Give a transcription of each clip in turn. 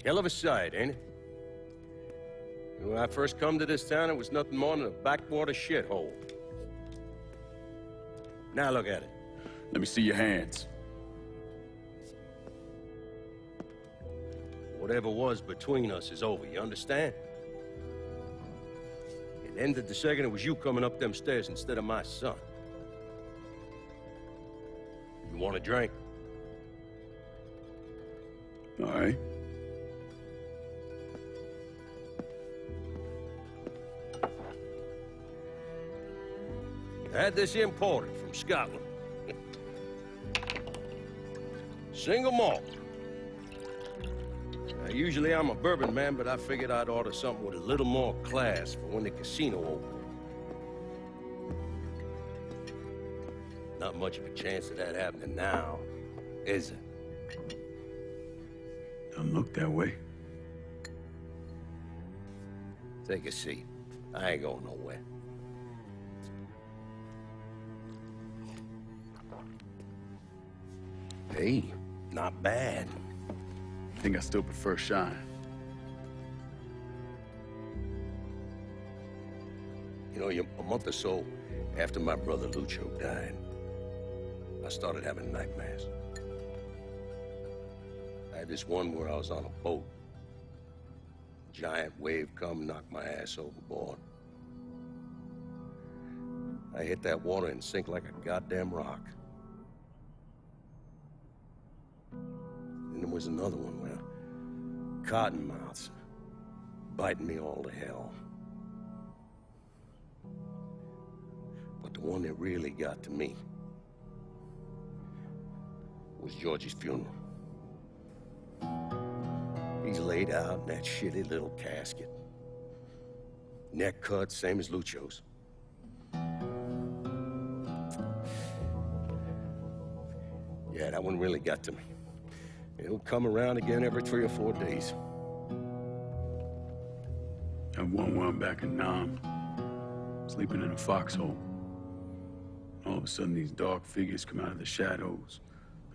Hell of a sight, ain't it? When I first come to this town, it was nothing more than a backwater shithole. Now look at it. Let me see your hands. Whatever was between us is over, you understand? It ended the second it was you coming up them stairs instead of my son. You want a drink? All right. I had this imported from Scotland. Single malt. Now, usually I'm a bourbon man, but I figured I'd order something with a little more class for when the casino opened. Not much of a chance of that happening now, is it? Don't look that way. Take a seat. I ain't going nowhere. Hey, not bad. I think I still prefer Shine. You know, a month or so after my brother Lucio died, I started having nightmares. I had this one where I was on a boat. Giant wave come, knocked my ass overboard. I hit that water and sink like a goddamn rock. And there was another one where cottonmouths biting me all to hell. But the one that really got to me was Georgie's funeral. He's laid out in that shitty little casket. Neck cut, same as Lucio's. Yeah, that one really got to me. It'll come around again every 3 or 4 days. I had one where I'm back in Nam, sleeping in a foxhole. All of a sudden, these dark figures come out of the shadows.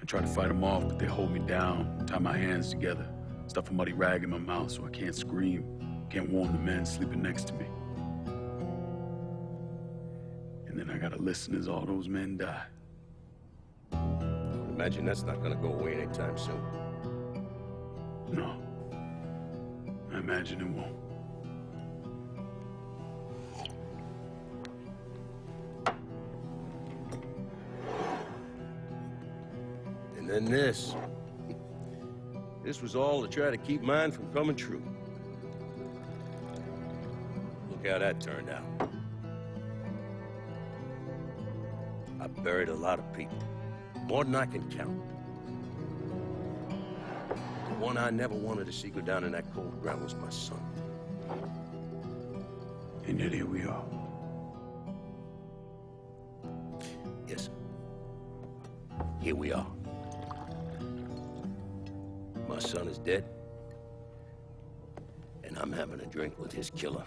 I try to fight them off, but they hold me down, tie my hands together, stuff a muddy rag in my mouth so I can't scream, can't warn the men sleeping next to me. And then I gotta listen as all those men die. I imagine that's not gonna go away anytime soon. No. I imagine it won't. And then this. This was all to try to keep mine from coming true. Look how that turned out. I buried a lot of people. More than I can count. The one I never wanted to see go down in that cold ground was my son. And yet here we are. Yes. Here we are. My son is dead. And I'm having a drink with his killer.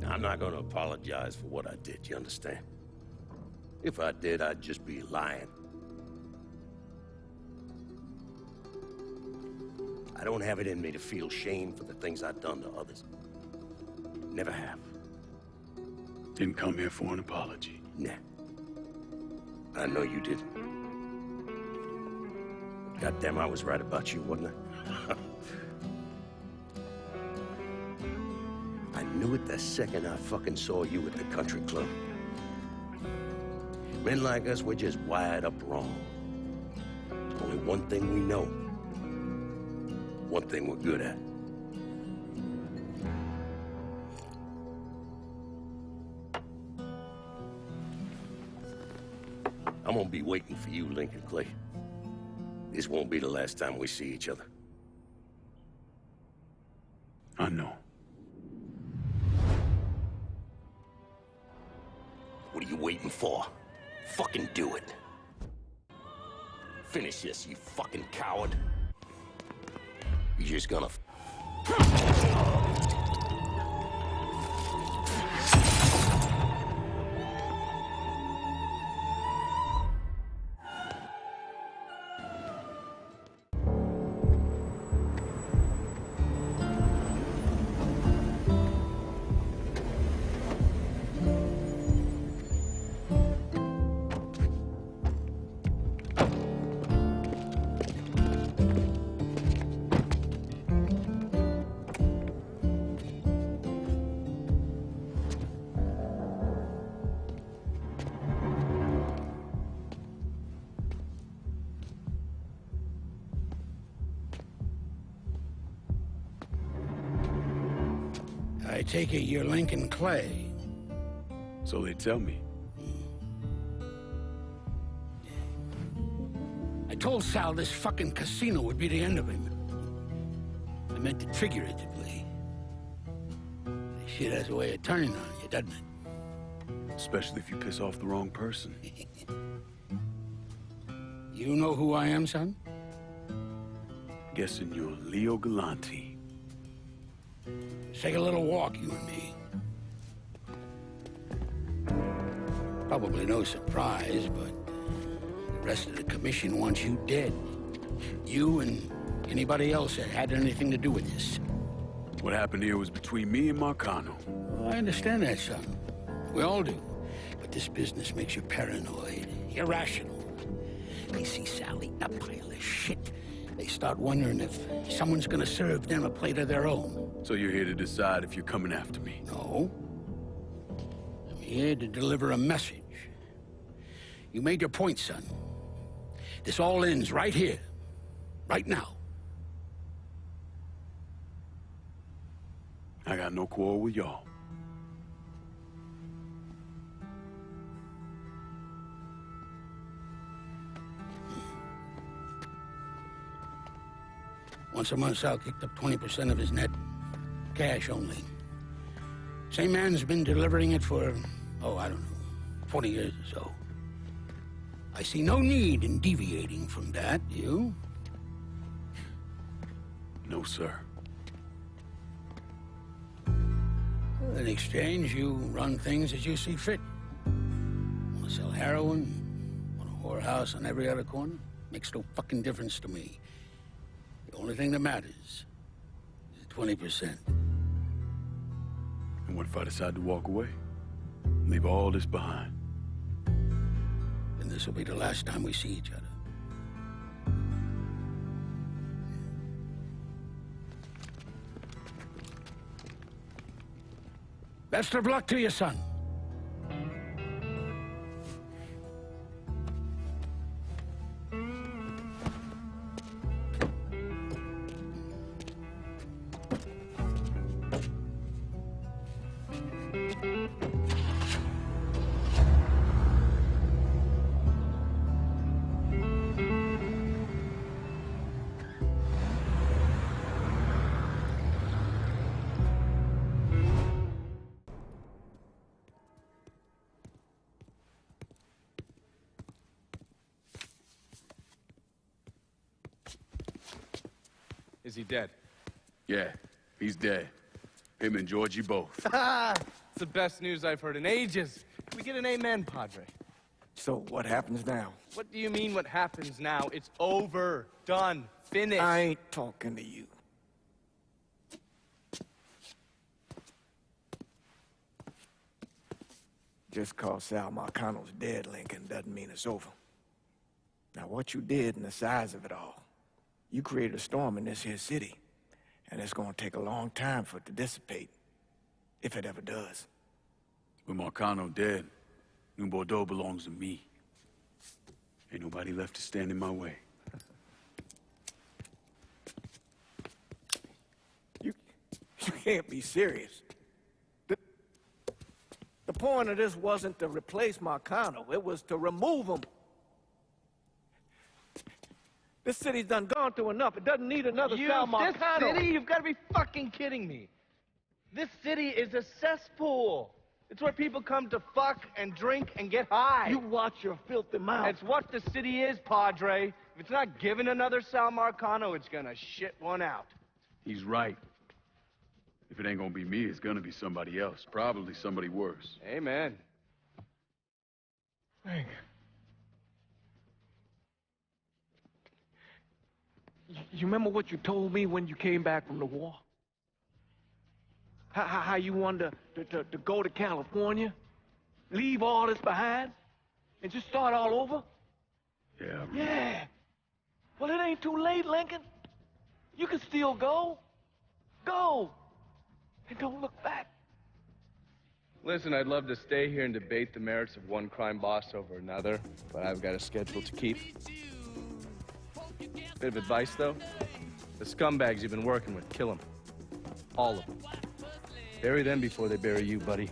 I'm not gonna apologize for what I did, you understand? If I did, I'd just be lying. I don't have it in me to feel shame for the things I've done to others. Never have. Didn't come here for an apology. Nah. I know you didn't. Goddamn, I was right about you, wasn't I? I knew it the second I fucking saw you at the country club. Men like us, we're just wired up wrong. There's only one thing we know. One thing we're good at. I'm gonna be waiting for you, Lincoln Clay. This won't be the last time we see each other. I know. What are you waiting for? Fucking do it. Finish this, you fucking coward. You're just gonna... I take it you're Lincoln Clay. So they tell me. I told Sal this fucking casino would be the end of him. I meant it figuratively. This shit has a way of turning on you, doesn't it? Especially if you piss off the wrong person. You know who I am, son? Guessing you're Leo Galante. Let's take a little walk, you and me. Probably no surprise, but the rest of the commission wants you dead. You and anybody else that had anything to do with this. What happened here was between me and Marcano. Well, I understand that, son. We all do. But this business makes you paranoid, irrational. They see Sally, a pile of shit. They start wondering if someone's gonna serve them a plate of their own. So you're here to decide if you're coming after me? No. I'm here to deliver a message. You made your point, son. This all ends right here, right now. I got no quarrel with y'all. Once a month, Sal kicked up 20% of his net. Cash only. Same man's been delivering it for, I don't know, 20 years or so. I see no need in deviating from that, you? No, sir. In exchange, you run things as you see fit. Want to sell heroin? Want a whorehouse on every other corner? Makes no fucking difference to me. The only thing that matters is 20%. And what if I decide to walk away? Leave all this behind? Then this will be the last time we see each other. Best of luck to you, son. Is he dead? Yeah, he's dead. Him and Georgie both. It's the best news I've heard in ages. Can we get an amen, Padre? So what happens now? What do you mean what happens now? It's over. Done. Finished. I ain't talking to you. Just cause Sal Marcano's dead, Lincoln, doesn't mean it's over. Now, what you did and the size of it all, you created a storm in this here city, and it's gonna take a long time for it to dissipate, if it ever does. With Marcano dead, New Bordeaux belongs to me. Ain't nobody left to stand in my way. You can't be serious. The point of this wasn't to replace Marcano, it was to remove him. This city's done gone through enough. It doesn't need another Sal Marcano. This city? You've got to be fucking kidding me. This city is a cesspool. It's where people come to fuck and drink and get high. You watch your filthy mouth. It's what the city is, Padre. If it's not given another Sal Marcano, it's gonna shit one out. He's right. If it ain't gonna be me, it's gonna be somebody else. Probably somebody worse. Amen. Frank. You remember what you told me when you came back from the war? How you wanted to go to California, leave all this behind, and just start all over? Yeah. Yeah. Well, it ain't too late, Lincoln. You can still go. Go. And don't look back. Listen, I'd love to stay here and debate the merits of one crime boss over another, but I've got a schedule to keep. Bit of advice, though. The scumbags you've been working with, kill them. All of them. Bury them before they bury you, buddy.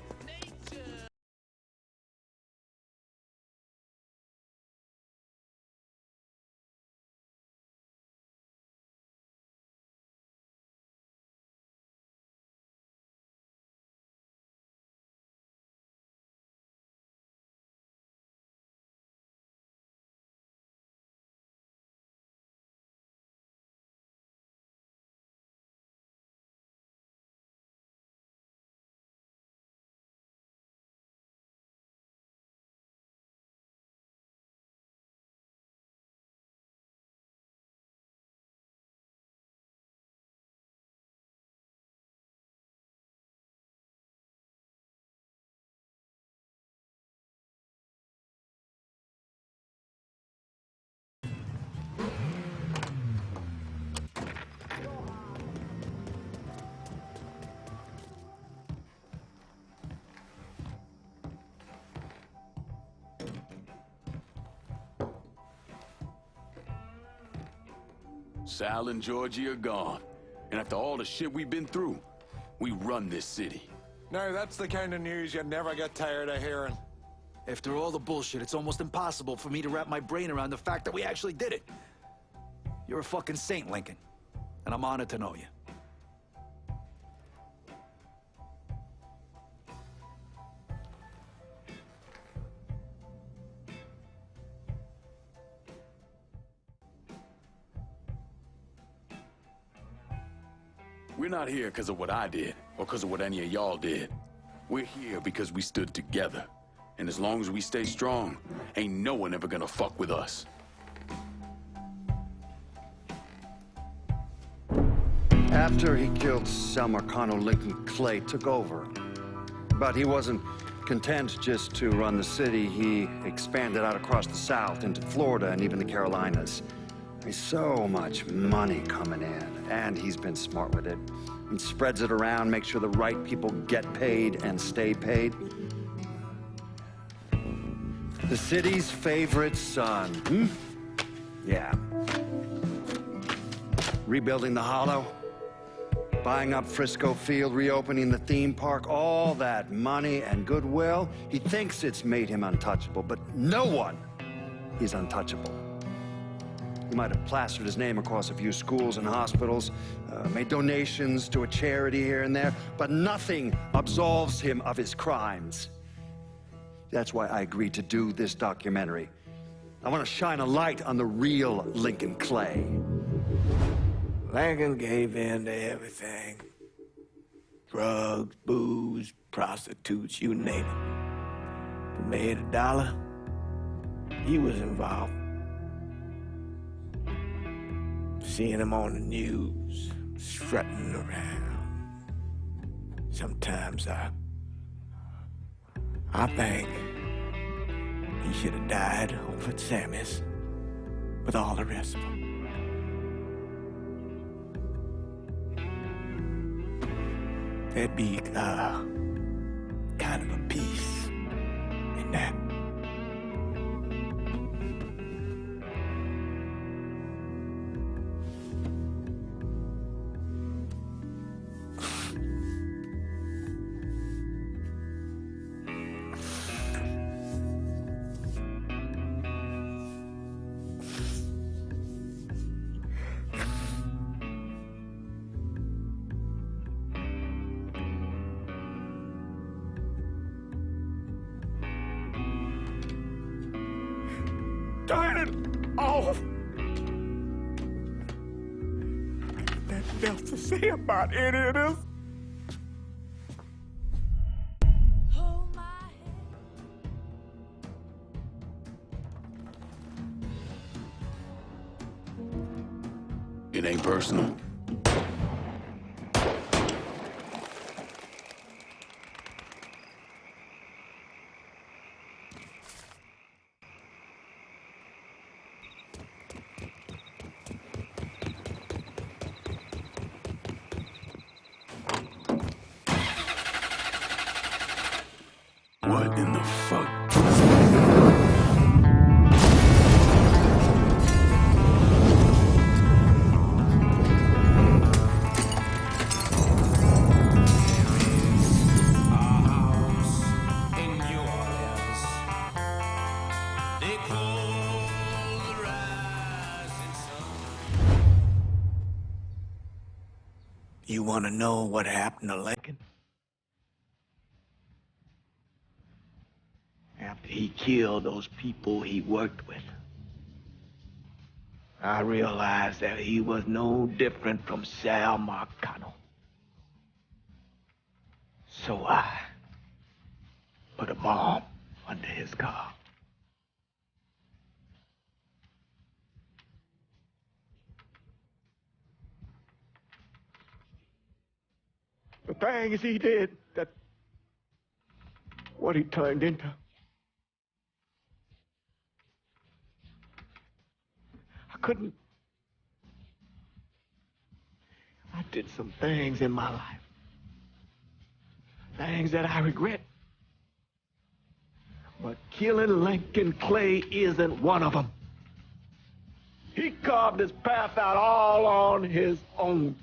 Sal and Georgie are gone. And after all the shit we've been through, we run this city. Now, that's the kind of news you never get tired of hearing. After all the bullshit, it's almost impossible for me to wrap my brain around the fact that we actually did it. You're a fucking saint, Lincoln. And I'm honored to know you. We're not here because of what I did, or because of what any of y'all did. We're here because we stood together. And as long as we stay strong, ain't no one ever gonna fuck with us. After he killed Sal Marcano, Lincoln Clay took over. But he wasn't content just to run the city. He expanded out across the South into Florida and even the Carolinas. There's so much money coming in, and he's been smart with it. He spreads it around, makes sure the right people get paid and stay paid. The city's favorite son, Yeah. Rebuilding the Hollow, buying up Frisco Field, reopening the theme park, all that money and goodwill. He thinks it's made him untouchable, but no one is untouchable. He might have plastered his name across a few schools and hospitals, made donations to a charity here and there, but nothing absolves him of his crimes. That's why I agreed to do this documentary. I want to shine a light on the real Lincoln Clay. Lincoln gave in to everything. Drugs, booze, prostitutes, you name it. If he made $1, he was involved. Seeing him on the news, strutting around. Sometimes I think he should have died over at Sammy's with all the rest of them. There'd be kind of a peace in that. Turn it off! Nothing else to say about any of this. It ain't personal. What in the fuck? You want to know what happened to Lincoln? After he killed those people he worked with, I realized that he was no different from Sal Marcano. So I put a bomb under his car. The things he did, that what he turned into. I did some things in my life. Things that I regret. But killing Lincoln Clay isn't one of them. He carved his path out all on his own.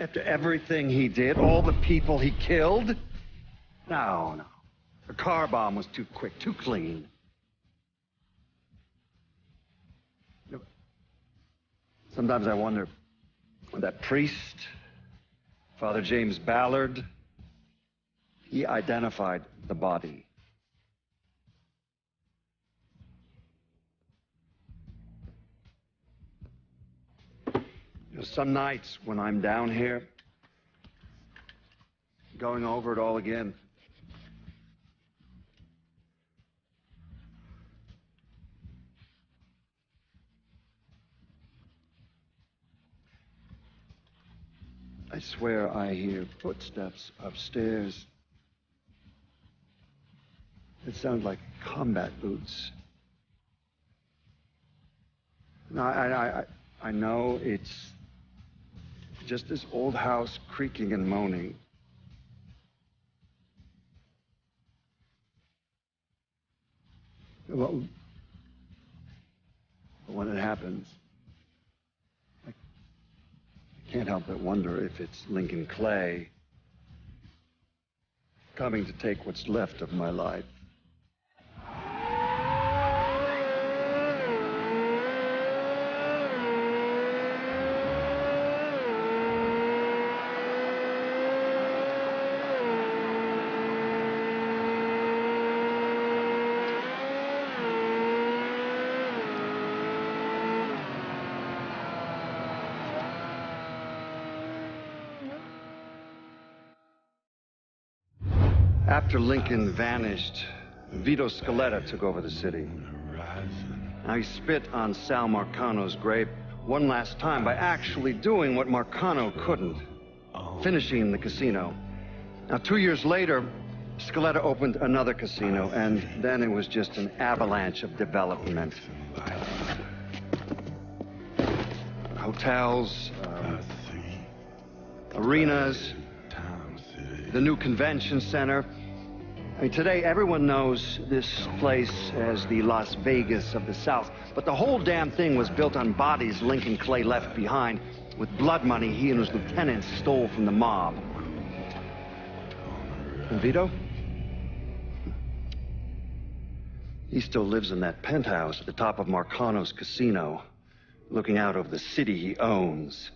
After everything he did, all the people he killed? No. The car bomb was too quick, too clean. Sometimes I wonder, that priest, Father James Ballard, he identified the body. Some nights when I'm down here, going over it all again, I swear I hear footsteps upstairs. It sounds like combat boots. No, I know it's just this old house creaking and moaning. Well, when it happens, I can't help but wonder if it's Lincoln Clay coming to take what's left of my life. After Lincoln vanished, Vito Scaletta took over the city. Now he spit on Sal Marcano's grave one last time by actually doing what Marcano couldn't, finishing the casino. Now 2 years later, Scaletta opened another casino, and then it was just an avalanche of development. Hotels, arenas, the new convention center. I mean, today everyone knows this place as the Las Vegas of the South, but the whole damn thing was built on bodies Lincoln Clay left behind with blood money he and his lieutenants stole from the mob. And Vito? He still lives in that penthouse at the top of Marcano's casino, looking out over the city he owns.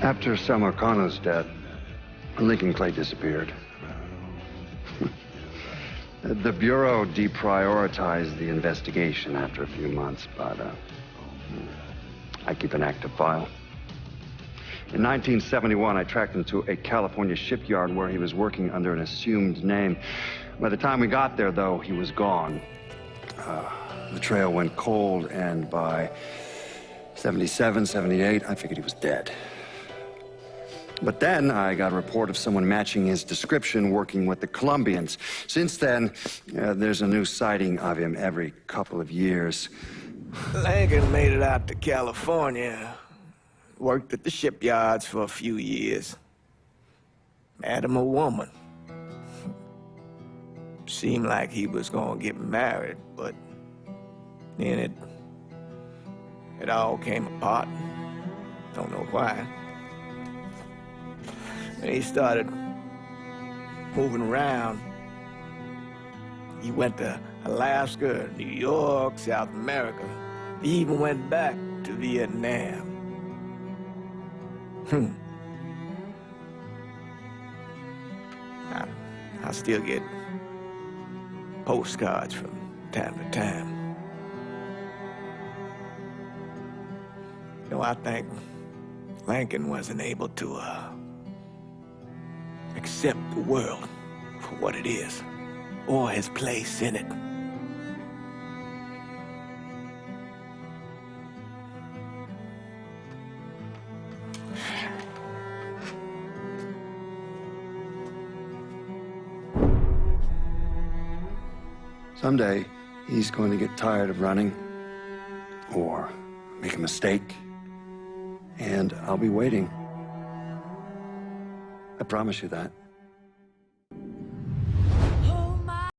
After Sal Marcano's death, Lincoln Clay disappeared. The Bureau deprioritized the investigation after a few months, but I keep an active file. In 1971, I tracked him to a California shipyard where he was working under an assumed name. By the time we got there, though, he was gone. The trail went cold, and by 77, 78, I figured he was dead. But then I got a report of someone matching his description working with the Colombians. Since then, there's a new sighting of him every couple of years. Lincoln made it out to California. Worked at the shipyards for a few years. Met him a woman. Seemed like he was gonna get married, but then it all came apart. Don't know why. And he started moving around. He went to Alaska, New York, South America. He even went back to Vietnam. I still get postcards from time to time. I think Lincoln wasn't able to accept the world for what it is, or his place in it. Someday, he's going to get tired of running, or make a mistake, and I'll be waiting. I promise you that.